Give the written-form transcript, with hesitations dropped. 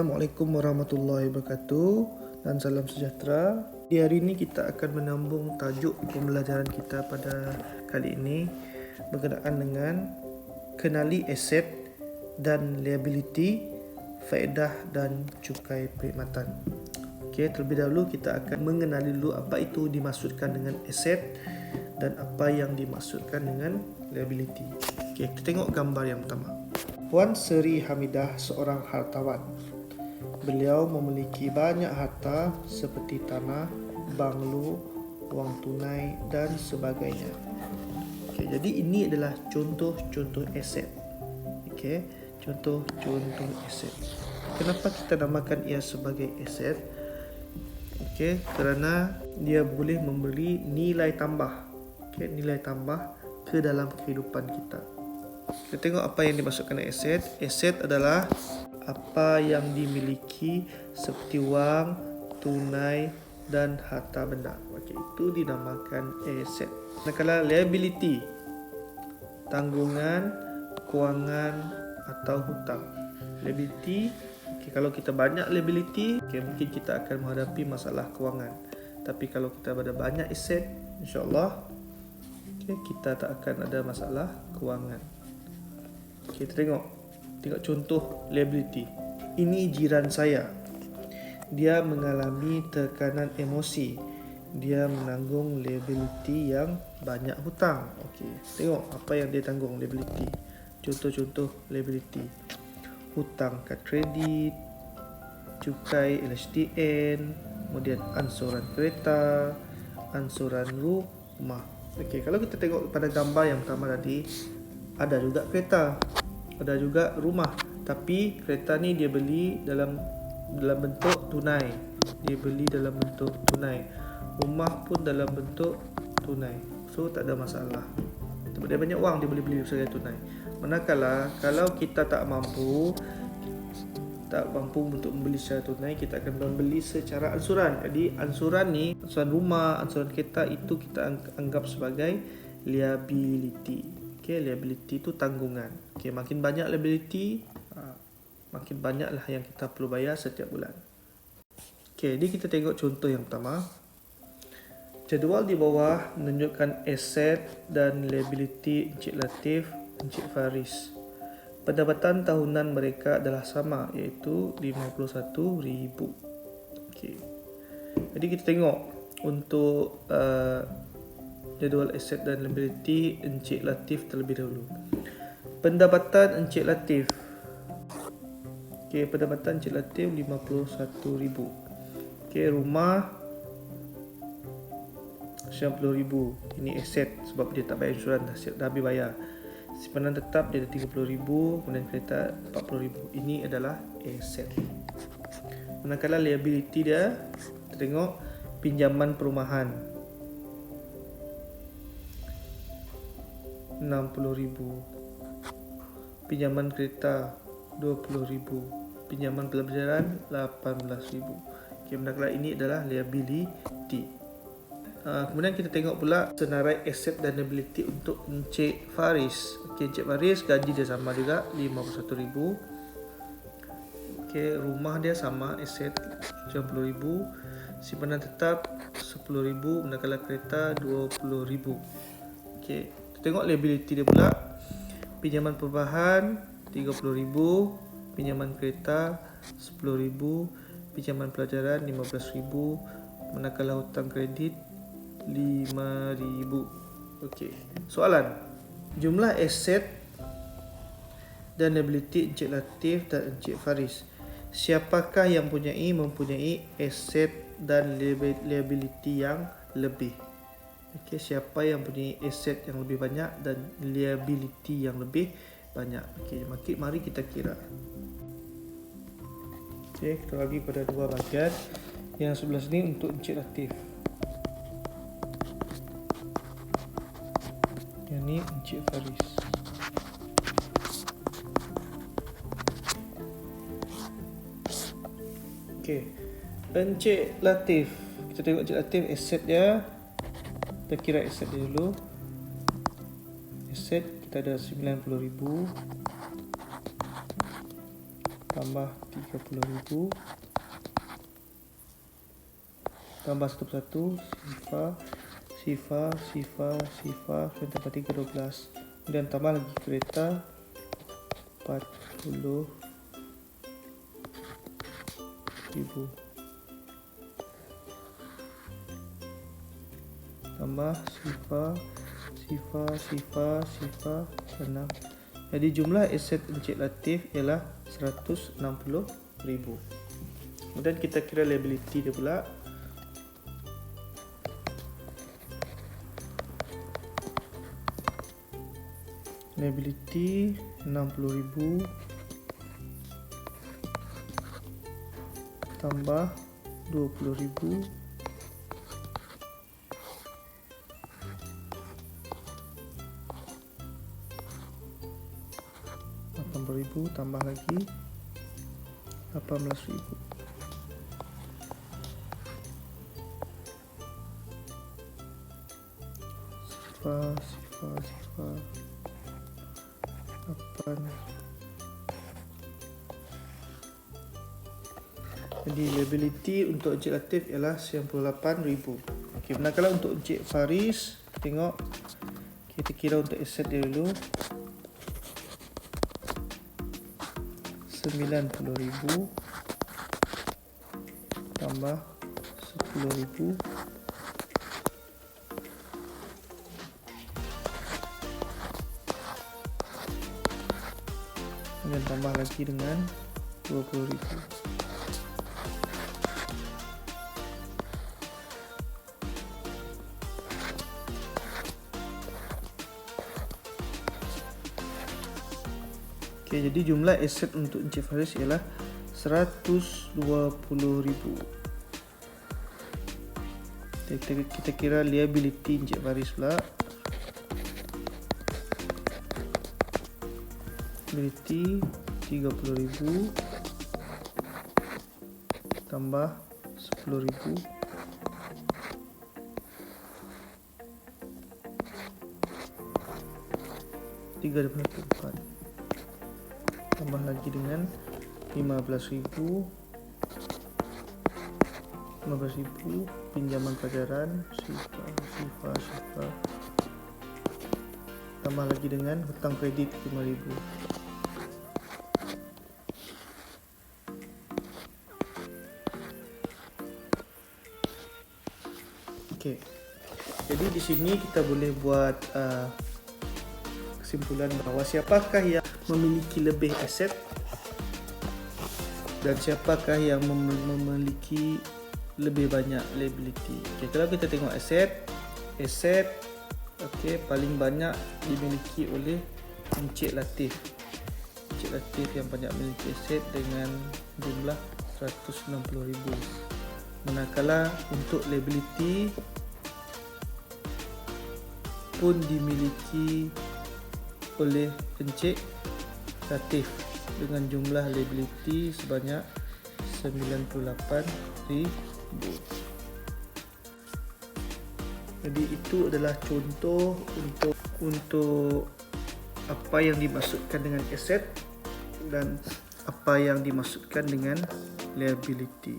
Assalamualaikum warahmatullahi wabarakatuh dan salam sejahtera. Di hari ini kita akan menambung tajuk pembelajaran kita pada kali ini berkenaan dengan kenali aset dan liability, faedah dan cukai perkhidmatan. Okey, terlebih dahulu kita akan mengenali dulu apa itu dimaksudkan dengan aset dan apa yang dimaksudkan dengan liability. Okey, kita tengok gambar yang pertama. Puan Seri Hamidah seorang hartawan. Beliau memiliki banyak harta seperti tanah, banglo, wang tunai dan sebagainya. Okey, jadi ini adalah contoh-contoh aset. Okey, contoh-contoh aset. Kenapa kita namakan ia sebagai aset? Okey, kerana dia boleh memberi nilai tambah. Okey, nilai tambah ke dalam kehidupan kita. Kita tengok apa yang dimaksudkan dengan aset. Aset adalah apa yang dimiliki seperti wang, tunai dan harta benda. Okey, itu dinamakan aset. Manakala liability, tanggungan, kewangan atau hutang. Liability, okay, kalau kita banyak liability, okay, mungkin kita akan menghadapi masalah kewangan. Tapi kalau kita ada banyak aset, insya-Allah okay, kita tak akan ada masalah kewangan. Okay, kita tengok contoh liability. Ini jiran saya. Dia mengalami tekanan emosi. Dia menanggung liability yang banyak hutang. Okey, tengok apa yang dia tanggung liability. Contoh-contoh liability. Hutang kad kredit, cukai LHDN, kemudian ansuran kereta, ansuran rumah. Okey, kalau kita tengok pada gambar yang pertama tadi, ada juga kereta, ada juga rumah, tapi kereta ni dia beli dalam bentuk tunai. Dia beli dalam bentuk tunai. Rumah pun dalam bentuk tunai. So tak ada masalah. Sebab dia banyak wang, dia boleh beli secara tunai. Manakala kalau kita tak mampu untuk membeli secara tunai, kita akan membeli secara ansuran. Jadi ansuran ni, ansuran rumah, ansuran kereta, itu kita anggap sebagai liability. Okay, liability itu tanggungan. Okay, makin banyak liability, makin banyaklah yang kita perlu bayar setiap bulan. Okay, jadi kita tengok contoh yang pertama. Jadual di bawah menunjukkan aset dan liability Encik Latif, Encik Faris. Pendapatan tahunan mereka adalah sama, iaitu RM51,000. Okay. Jadi kita tengok untuk jadual aset dan liability Encik Latif terlebih dahulu. Pendapatan Encik Latif. Okey, pendapatan Encik Latif RM51,000. Okey, rumah RM90,000. Ini aset sebab dia tak bayar insurans, dah habis bayar. Simpanan tetap dia ada RM30,000, kemudian kereta RM40,000. Ini adalah aset. Manakala liability dia, kita tengok pinjaman perumahan RM60,000, pinjaman kereta RM20,000, pinjaman pelajaran RM18,000. Okay, manakala ini adalah liability. Kemudian kita tengok pula senarai aset dan liability untuk Encik Faris. Okay, Encik Faris gaji dia sama juga RM51,000. Okay, rumah dia sama, aset RM90,000, simpanan tetap RM10,000, manakala kereta RM20,000. Okay, tengok liability dia pula. Pinjaman perubahan RM30,000, pinjaman kereta RM10,000, pinjaman pelajaran RM15,000, manakala hutang kredit RM5,000. Okey. Soalan. Jumlah aset dan liability Encik Latif dan Encik Faris. Siapakah yang mempunyai aset dan liability yang lebih? Okey, siapa yang punya aset yang lebih banyak dan liability yang lebih banyak? Okey, mari kita kira. Okey, kita bagi pada dua bahagian. Yang sebelah sini untuk Encik Latif. Yang ni Encik Faris. Okey, Encik Latif. Kita tengok Encik Latif, aset dia. Kita kira aset dia dulu. Aset kita ada RM90,000. tambah 30.000 tambah 1 persatu sifar tambah 3 12, kemudian tambah lagi kereta 40.000 tambah sifar 6. Jadi jumlah aset Encik Latif ialah 160.000. Kemudian kita kira liability dia pula. Liability 60.000 tambah 20.000 80.000 tambah lagi 18.000. Sifar 8. Jadi liability untuk Encik Latif ialah 98.000. Okey, manakala untuk Encik Faris, tengok kita kira untuk aset dia dulu. 90.000 tambah 10.000 dan tambah lagi dengan 20.000. Okey, jadi jumlah aset untuk Encik Faris ialah 120.000. Kita kira liability Encik Faris pula. Liability 30.000 tambah 10.000 3/4 tambah lagi dengan 15.000 pinjaman pelajaran sifar tambah lagi dengan hutang kredit 5.000. Okey. Jadi di sini kita boleh buat kesimpulan bahawa siapakah yang memiliki lebih aset dan siapakah yang memiliki lebih banyak liability. Okay, kalau kita tengok aset paling banyak dimiliki oleh Encik Latif. Encik Latif yang banyak memiliki aset dengan jumlah 160.000. Manakala untuk liability pun dimiliki oleh Encik Latif dengan jumlah liability sebanyak 98.000. Jadi itu adalah contoh untuk apa yang dimaksudkan dengan aset dan apa yang dimaksudkan dengan liability.